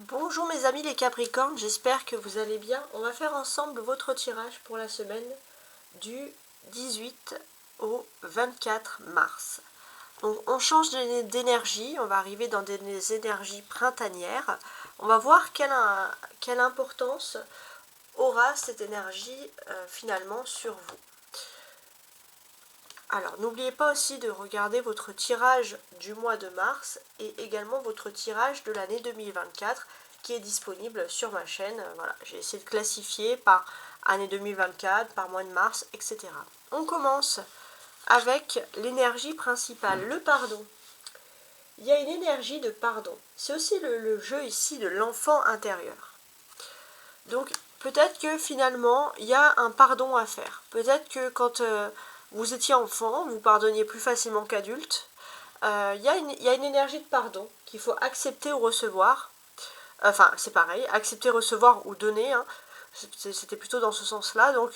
Bonjour mes amis les Capricornes, j'espère que vous allez bien. On va faire ensemble votre tirage pour la semaine du 18 au 24 mars. Donc on change d'énergie, on va arriver dans des énergies printanières. On va voir quelle importance aura cette énergie finalement sur vous. Alors n'oubliez pas aussi de regarder votre tirage du mois de mars et également votre tirage de l'année 2024 qui est disponible sur ma chaîne. Voilà, j'ai essayé de classifier par année 2024, par mois de mars, etc. On commence avec l'énergie principale, le pardon. Il y a une énergie de pardon. C'est aussi le jeu ici de l'enfant intérieur. Donc peut-être que finalement il y a un pardon à faire. Peut-être que quand vous étiez enfant, vous pardonniez plus facilement qu'adulte. Il y a une énergie de pardon qu'il faut accepter ou recevoir. Enfin, c'est pareil, accepter, recevoir ou donner. Hein. C'était plutôt dans ce sens-là. Donc,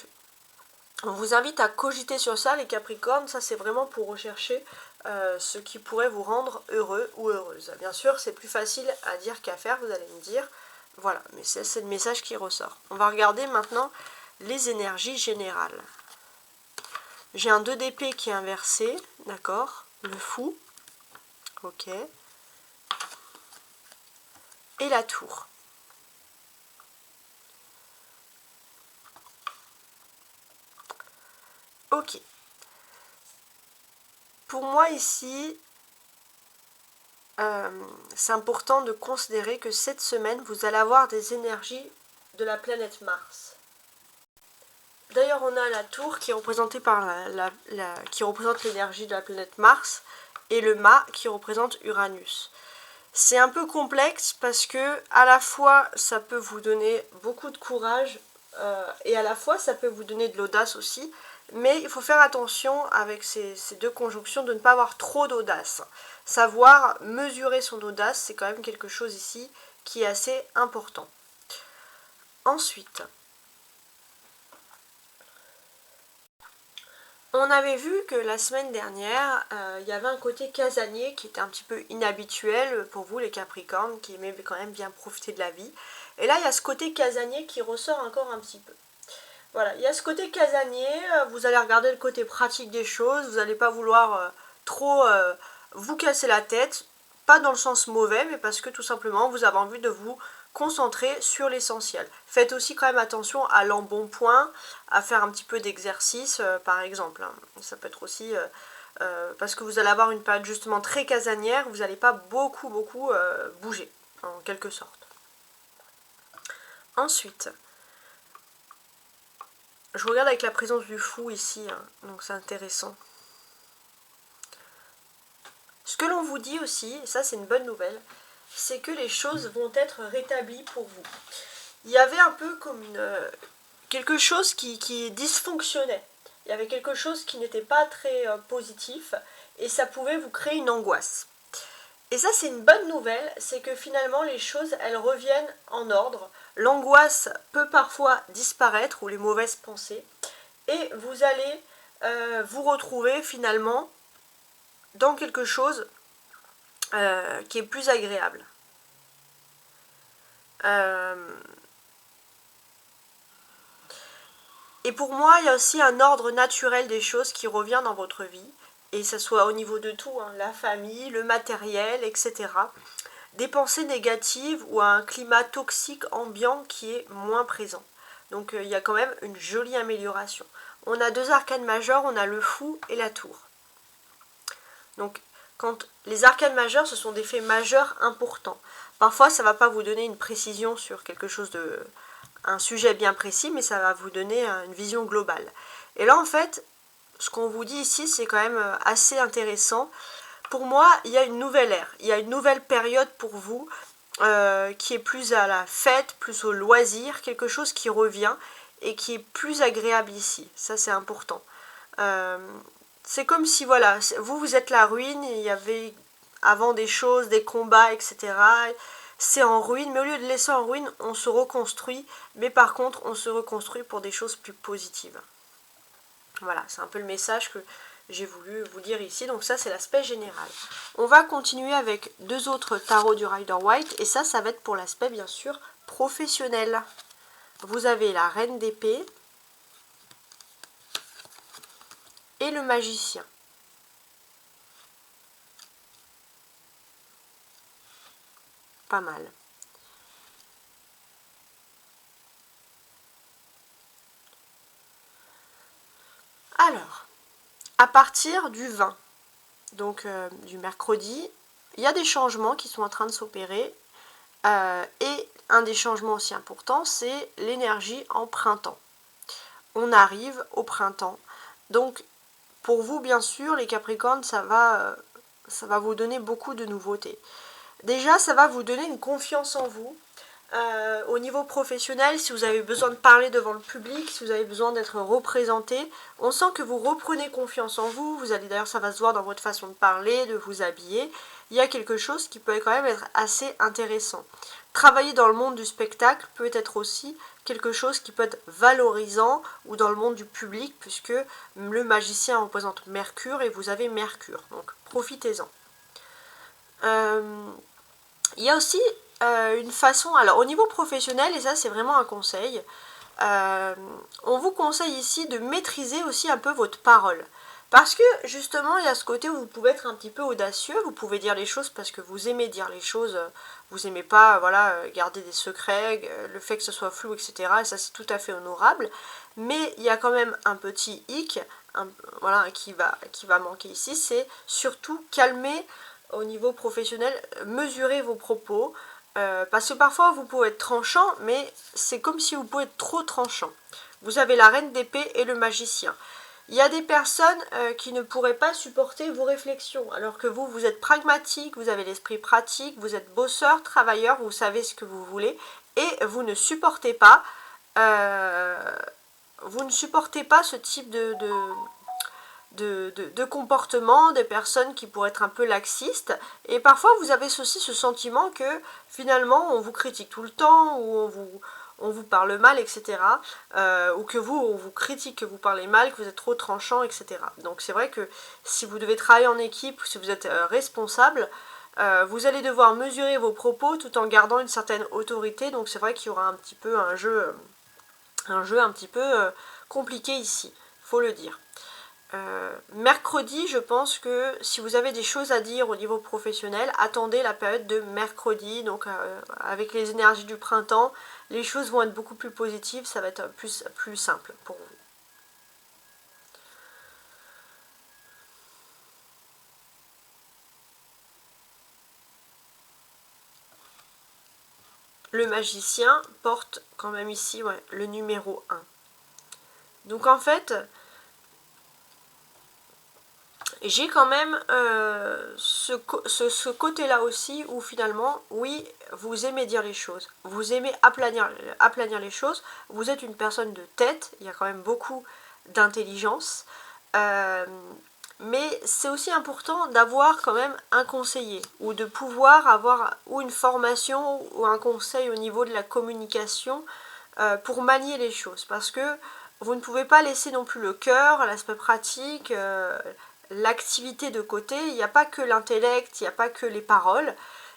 on vous invite à cogiter sur ça, les Capricornes. Ça, c'est vraiment pour rechercher ce qui pourrait vous rendre heureux ou heureuse. Bien sûr, c'est plus facile à dire qu'à faire, vous allez me dire. Voilà, mais c'est le message qui ressort. On va regarder maintenant les énergies générales. J'ai un 2 d'épée qui est inversé, d'accord, le fou, ok, et la tour. Ok. Pour moi ici, c'est important de considérer que cette semaine, vous allez avoir des énergies de la planète Mars. D'ailleurs, on a la tour qui est représentée par qui représente l'énergie de la planète Mars et le mât qui représente Uranus. C'est un peu complexe parce que à la fois ça peut vous donner beaucoup de courage et à la fois ça peut vous donner de l'audace aussi, mais il faut faire attention avec ces deux conjonctions de ne pas avoir trop d'audace. Savoir mesurer son audace, c'est quand même quelque chose ici qui est assez important. Ensuite, on avait vu que la semaine dernière, il y avait un côté casanier qui était un petit peu inhabituel pour vous les Capricornes, qui aimaient quand même bien profiter de la vie. Et là, il y a ce côté casanier qui ressort encore un petit peu. Voilà, il y a ce côté casanier, vous allez regarder le côté pratique des choses, vous n'allez pas vouloir trop vous casser la tête, pas dans le sens mauvais, mais parce que tout simplement, vous avez envie de vous concentrer sur l'essentiel. Faites aussi quand même attention à l'embonpoint, à faire un petit peu d'exercice, par exemple. Hein. Ça peut être aussi parce que vous allez avoir une période justement très casanière, vous n'allez pas beaucoup bouger, en quelque sorte. Ensuite, je regarde avec la présence du fou ici, hein, donc c'est intéressant. Ce que l'on vous dit aussi, et ça c'est une bonne nouvelle, c'est que les choses vont être rétablies pour vous. Il y avait un peu comme quelque chose qui dysfonctionnait. Il y avait quelque chose qui n'était pas très positif et ça pouvait vous créer une angoisse. Et ça c'est une bonne nouvelle, c'est que finalement les choses elles reviennent en ordre. L'angoisse peut parfois disparaître ou les mauvaises pensées et vous allez vous retrouver finalement dans quelque chose qui est plus agréable. Et pour moi, il y a aussi un ordre naturel des choses qui revient dans votre vie, et ça soit au niveau de tout, hein, la famille, le matériel, etc. Des pensées négatives ou un climat toxique ambiant qui est moins présent. Donc il y a quand même une jolie amélioration. On a deux arcanes majeures, on a le fou et la tour. Donc quand les arcanes majeures, ce sont des faits majeurs importants. Parfois, ça ne va pas vous donner une précision sur quelque chose un sujet bien précis, mais ça va vous donner une vision globale. Et là, en fait, ce qu'on vous dit ici, c'est quand même assez intéressant. Pour moi, il y a une nouvelle ère, il y a une nouvelle période pour vous qui est plus à la fête, plus au loisir, quelque chose qui revient et qui est plus agréable ici. Ça, c'est important. C'est comme si, voilà, vous êtes la ruine, il y avait avant des choses, des combats, etc. C'est en ruine, mais au lieu de laisser en ruine, on se reconstruit, mais par contre, on se reconstruit pour des choses plus positives. Voilà, c'est un peu le message que j'ai voulu vous dire ici. Donc ça, c'est l'aspect général. On va continuer avec 2 autres tarots du Rider-Waite. Et ça va être pour l'aspect, bien sûr, professionnel. Vous avez la Reine d'épée et le Magicien. Pas mal. Alors, à partir du 20, donc du mercredi, il y a des changements qui sont en train de s'opérer. Et un des changements aussi importants, c'est l'énergie en printemps. On arrive au printemps. Donc, pour vous, bien sûr, les Capricornes, ça va vous donner beaucoup de nouveautés. Déjà, ça va vous donner une confiance en vous. Au niveau professionnel, si vous avez besoin de parler devant le public, si vous avez besoin d'être représenté, on sent que vous reprenez confiance en vous. Vous allez d'ailleurs, ça va se voir dans votre façon de parler, de vous habiller. Il y a quelque chose qui peut quand même être assez intéressant. Travailler dans le monde du spectacle peut être aussi quelque chose qui peut être valorisant, ou dans le monde du public, puisque le magicien représente Mercure et vous avez Mercure. Donc profitez-en. Il y a aussi une façon, alors au niveau professionnel, et ça c'est vraiment un conseil, on vous conseille ici de maîtriser aussi un peu votre parole. Parce que justement, il y a ce côté où vous pouvez être un petit peu audacieux, vous pouvez dire les choses parce que vous aimez dire les choses, vous n'aimez pas voilà, garder des secrets, le fait que ce soit flou, etc. Et ça c'est tout à fait honorable. Mais il y a quand même un petit hic voilà, qui va manquer ici, c'est surtout calmer au niveau professionnel, mesurer vos propos. Parce que parfois vous pouvez être tranchant, mais c'est comme si vous pouvez être trop tranchant. Vous avez la Reine d'épée et le Magicien. Il y a des personnes qui ne pourraient pas supporter vos réflexions, alors que vous êtes pragmatique, vous avez l'esprit pratique, vous êtes bosseur, travailleur, vous savez ce que vous voulez, et vous ne supportez pas, ce type de comportement, des personnes qui pourraient être un peu laxistes. Et parfois vous avez aussi ce sentiment que finalement on vous critique tout le temps, ou on vous parle mal, etc. Ou que on vous critique, que vous parlez mal, que vous êtes trop tranchant, etc. Donc c'est vrai que si vous devez travailler en équipe, si vous êtes responsable, vous allez devoir mesurer vos propos tout en gardant une certaine autorité. Donc c'est vrai qu'il y aura un petit peu un jeu un petit peu compliqué ici, faut le dire. Mercredi, je pense que si vous avez des choses à dire au niveau professionnel, attendez la période de mercredi. Donc avec les énergies du printemps, les choses vont être beaucoup plus positives, ça va être plus simple pour vous. Le Magicien porte quand même ici le numéro 1. Donc en fait, j'ai quand même ce côté-là aussi où finalement, oui, vous aimez dire les choses, vous aimez aplanir les choses, vous êtes une personne de tête, il y a quand même beaucoup d'intelligence, mais c'est aussi important d'avoir quand même un conseiller, ou de pouvoir avoir ou une formation ou un conseil au niveau de la communication pour manier les choses, parce que vous ne pouvez pas laisser non plus le cœur, l'aspect pratique, l'activité de côté. Il n'y a pas que l'intellect, il n'y a pas que les paroles.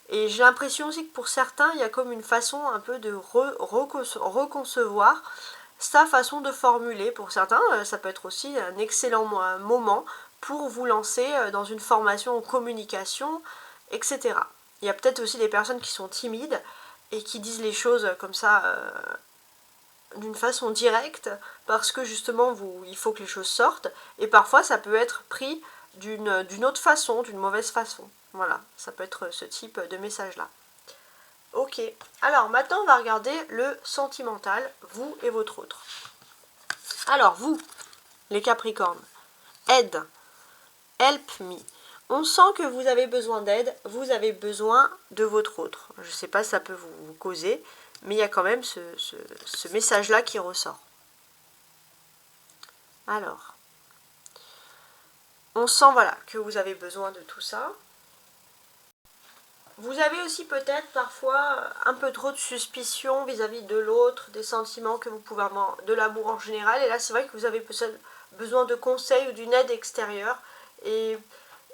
Et j'ai l'impression aussi que pour certains, il y a comme une façon un peu de reconcevoir sa façon de formuler. Pour certains, ça peut être aussi un excellent moment pour vous lancer dans une formation en communication, etc. Il y a peut-être aussi des personnes qui sont timides et qui disent les choses comme ça d'une façon directe, parce que justement il faut que les choses sortent, et parfois ça peut être pris d'une autre façon, d'une mauvaise façon. Voilà, ça peut être ce type de message là. Ok, alors maintenant on va regarder le sentimental, vous et votre autre. Alors vous, les Capricornes, aide, help me. On sent que vous avez besoin d'aide, vous avez besoin de votre autre. Je ne sais pas si ça peut vous causer, mais il y a quand même ce message-là qui ressort. Alors, on sent voilà, que vous avez besoin de tout ça. Vous avez aussi peut-être parfois un peu trop de suspicion vis-à-vis de l'autre, des sentiments que vous pouvez avoir, de l'amour en général. Et là, c'est vrai que vous avez peut-être besoin de conseils ou d'une aide extérieure. Et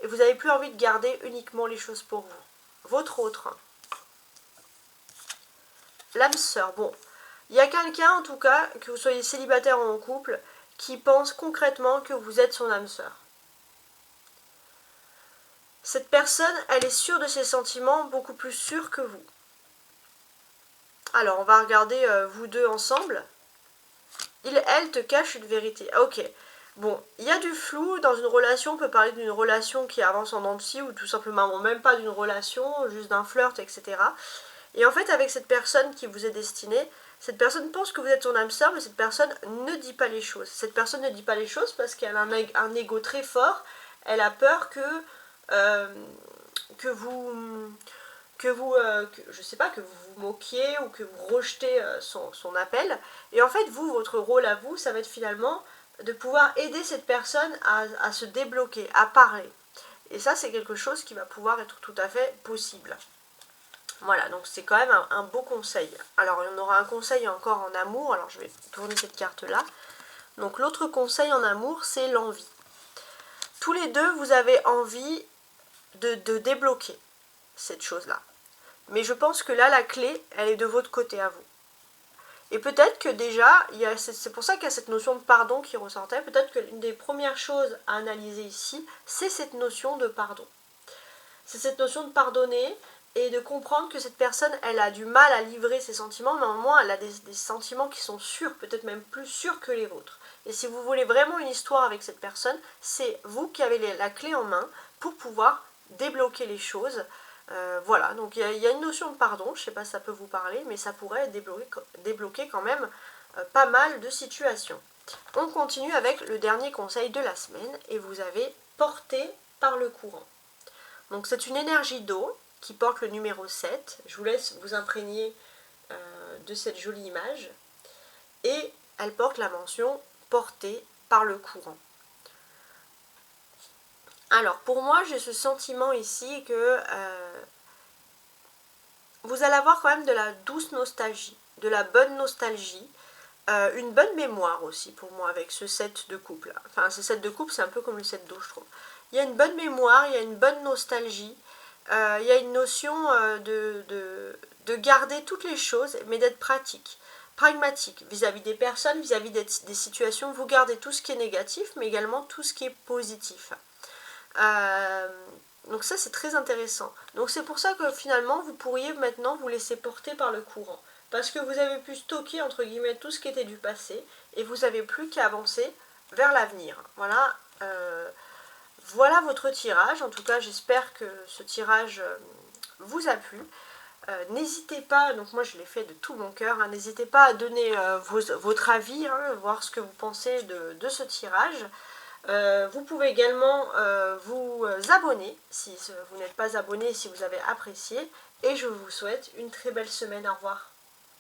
vous n'avez plus envie de garder uniquement les choses pour vous. Votre autre. L'âme sœur. Bon, il y a quelqu'un en tout cas, que vous soyez célibataire ou en couple, qui pense concrètement que vous êtes son âme sœur. Cette personne, elle est sûre de ses sentiments, beaucoup plus sûre que vous. Alors, on va regarder vous deux ensemble. Elle te cache une vérité. Ah, ok. Bon, il y a du flou dans une relation. On peut parler d'une relation qui avance en dents de scie ou tout simplement, bon, même pas d'une relation, juste d'un flirt, etc. Et en fait, avec cette personne qui vous est destinée, cette personne pense que vous êtes son âme sœur, mais cette personne ne dit pas les choses. Cette personne ne dit pas les choses parce qu'elle a un ego très fort. Elle a peur je sais pas, que vous vous moquiez ou que vous rejetez son appel. Et en fait, votre rôle à vous, ça va être finalement de pouvoir aider cette personne à se débloquer, à parler. Et ça, c'est quelque chose qui va pouvoir être tout à fait possible. Voilà, donc c'est quand même un beau conseil. Alors, il y en aura un conseil encore en amour. Alors, je vais tourner cette carte-là. Donc, l'autre conseil en amour, c'est l'envie. Tous les deux, vous avez envie de débloquer cette chose-là. Mais je pense que là, la clé, elle est de votre côté à vous. Et peut-être que déjà, c'est pour ça qu'il y a cette notion de pardon qui ressortait. Peut-être que l'une des premières choses à analyser ici, c'est cette notion de pardon. C'est cette notion de pardonner et de comprendre que cette personne, elle a du mal à livrer ses sentiments, mais au moins elle a des sentiments qui sont sûrs, peut-être même plus sûrs que les vôtres. Et si vous voulez vraiment une histoire avec cette personne, c'est vous qui avez la clé en main pour pouvoir débloquer les choses. Voilà, donc il y a une notion de pardon, je ne sais pas si ça peut vous parler, mais ça pourrait débloquer quand même pas mal de situations. On continue avec le dernier conseil de la semaine, et vous avez porté par le courant. Donc c'est une énergie d'eau qui porte le numéro 7. Je vous laisse vous imprégner de cette jolie image. Et elle porte la mention portée par le courant. Alors pour moi, j'ai ce sentiment ici que vous allez avoir quand même de la douce nostalgie, de la bonne nostalgie, une bonne mémoire aussi pour moi avec ce set de couple. Enfin, ce set de couple, c'est un peu comme le set d'eau, je trouve. Il y a une bonne mémoire, il y a une bonne nostalgie, il y a une notion de garder toutes les choses, mais d'être pratique, pragmatique vis-à-vis des personnes, vis-à-vis des situations. Vous gardez tout ce qui est négatif, mais également tout ce qui est positif. Donc ça, c'est très intéressant. Donc c'est pour ça que finalement, vous pourriez maintenant vous laisser porter par le courant. Parce que vous avez pu stocker, entre guillemets, tout ce qui était du passé, et vous n'avez plus qu'à avancer vers l'avenir. Voilà. Voilà votre tirage. En tout cas, j'espère que ce tirage vous a plu. N'hésitez pas, donc moi je l'ai fait de tout mon cœur, hein, n'hésitez pas à donner votre avis, hein, voir ce que vous pensez de ce tirage. Vous pouvez également vous abonner si vous n'êtes pas abonné, si vous avez apprécié. Et je vous souhaite une très belle semaine. Au revoir.